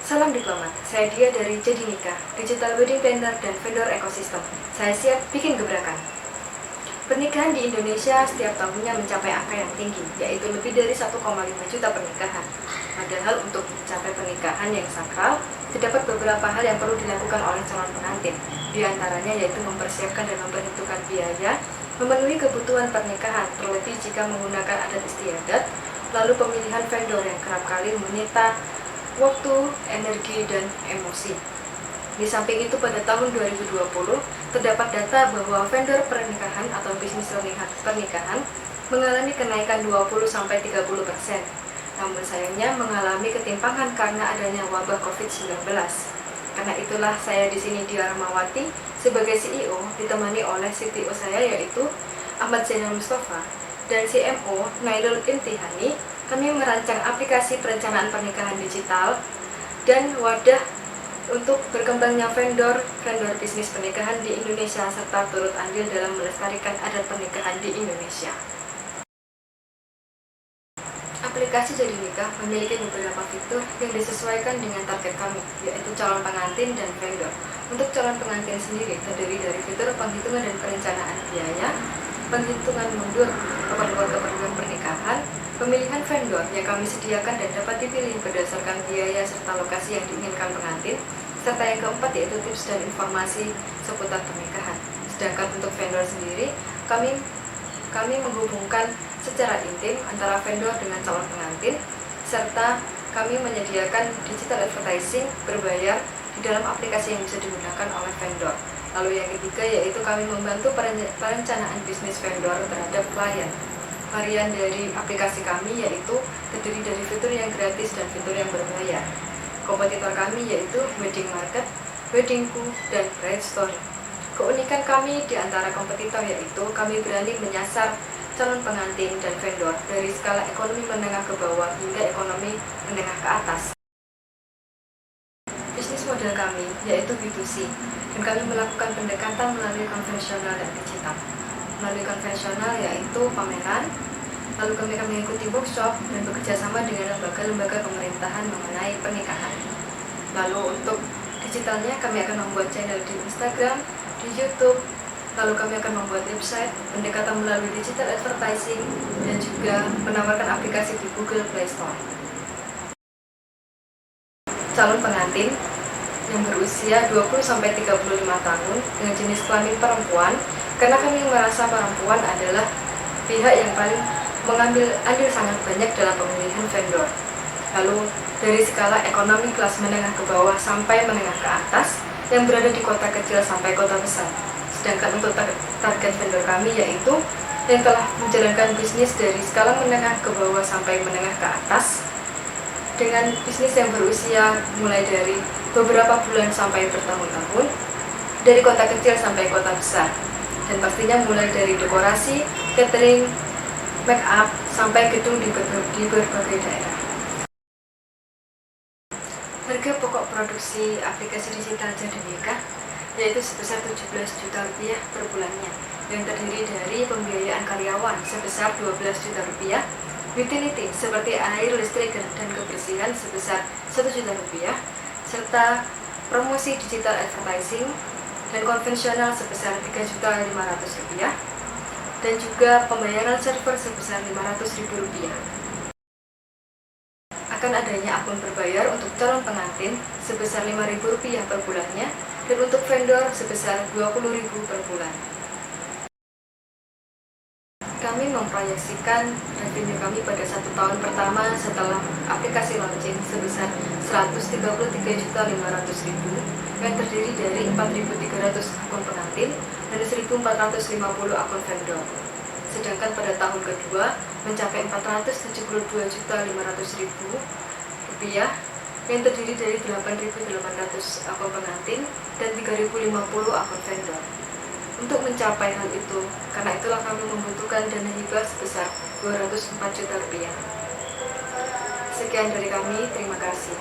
Salam diplomat, saya Dia dari Jadi Nikah, Digital Wedding Planner dan Vendor Ekosistem. Saya siap bikin gebrakan. Pernikahan di Indonesia setiap tahunnya mencapai angka yang tinggi, yaitu lebih dari 1,5 juta pernikahan. Padahal untuk mencapai pernikahan yang sakral, terdapat beberapa hal yang perlu dilakukan oleh calon pengantin. Di antaranya yaitu mempersiapkan dan memperhitungkan biaya, memenuhi kebutuhan pernikahan, terlebih jika menggunakan adat istiadat, lalu pemilihan vendor yang kerap kali menyita waktu, energi, dan emosi. Di samping itu, pada tahun 2020, terdapat data bahwa vendor pernikahan atau bisnis pernikahan mengalami kenaikan 20-30%. Namun sayangnya mengalami ketimpangan karena adanya wabah COVID-19. Karena itulah saya di sini Dia Rahmawati sebagai CEO ditemani oleh CTO saya yaitu Ahmad Zainal Mustafa dan CMO Nailul Imtihani. Kami merancang aplikasi perencanaan pernikahan digital dan wadah untuk berkembangnya vendor bisnis pernikahan di Indonesia serta turut andil dalam melestarikan adat pernikahan di Indonesia. Aplikasi Jadi Nikah memiliki beberapa fitur yang disesuaikan dengan target kami, yaitu calon pengantin dan vendor. Untuk calon pengantin sendiri terdiri dari fitur penghitungan dan perencanaan biaya, penghitungan mundur keperluan pernikahan, pemilihan vendor yang kami sediakan dan dapat dipilih berdasarkan biaya serta lokasi yang diinginkan pengantin, serta yang keempat yaitu tips dan informasi seputar pernikahan. Sedangkan untuk vendor sendiri, kami menghubungkan secara intim antara vendor dengan calon pengantin, serta kami menyediakan digital advertising berbayar di dalam aplikasi yang bisa digunakan oleh vendor. Lalu yang ketiga yaitu kami membantu perencanaan bisnis vendor terhadap klien. Varian dari aplikasi kami yaitu terdiri dari fitur yang gratis dan fitur yang berbayar. Kompetitor kami yaitu Wedding Market, Weddingku, dan Bride Story. Keunikan kami di antara kompetitor yaitu kami berani menyasar calon pengantin dan vendor dari skala ekonomi menengah ke bawah hingga ekonomi menengah ke atas. Bisnis model kami yaitu B2C, dan kami melakukan pendekatan melalui konvensional dan digital. Melalui konvensional yaitu pameran, lalu kami akan mengikuti workshop dan bekerja sama dengan lembaga-lembaga pemerintahan mengenai pernikahan. Lalu untuk digitalnya kami akan membuat channel di Instagram, di YouTube, lalu kami akan membuat website, pendekatan melalui digital advertising, dan juga menawarkan aplikasi di Google Play Store. Calon pengantin yang berusia 20-35 tahun dengan jenis kelamin perempuan, karena kami merasa perempuan adalah pihak yang paling mengambil andil sangat banyak dalam pemilihan vendor. Lalu dari skala ekonomi kelas menengah ke bawah sampai menengah ke atas yang berada di kota kecil sampai kota besar. Sedangkan untuk target vendor kami yaitu yang telah menjalankan bisnis dari skala menengah ke bawah sampai menengah ke atas dengan bisnis yang berusia mulai dari beberapa bulan sampai bertahun-tahun, dari kota kecil sampai kota besar, dan pastinya mulai dari dekorasi, catering, make up, sampai gedung di berbagai daerah. Harga pokok produksi aplikasi digital Jadi Nikah yaitu sebesar 17 juta rupiah per bulannya, yang terdiri dari pembiayaan karyawan sebesar 12 juta rupiah, utility seperti air, listrik, dan kebersihan sebesar 1 juta rupiah, serta promosi digital advertising dan konvensional sebesar 3.500.000 rupiah, dan juga pembayaran server sebesar 500.000 rupiah. Akan adanya akun berbayar untuk calon pengantin sebesar 5.000 rupiah per bulannya, dan untuk vendor sebesar 20.000 per bulan. Kami memproyeksikan revenue kami pada 1 tahun pertama setelah aplikasi launching sebesar 133.500.000 yang terdiri dari 4.300 akun pengantin dan 1.450 akun vendor. Sedangkan pada tahun kedua mencapai 472.500.000 rupiah yang terdiri dari 8.800 akun pengantin dan 3.050 akun vendor. Untuk mencapai hal itu, karena itulah kami membutuhkan dana hibah sebesar 204 juta rupiah. Sekian dari kami, terima kasih.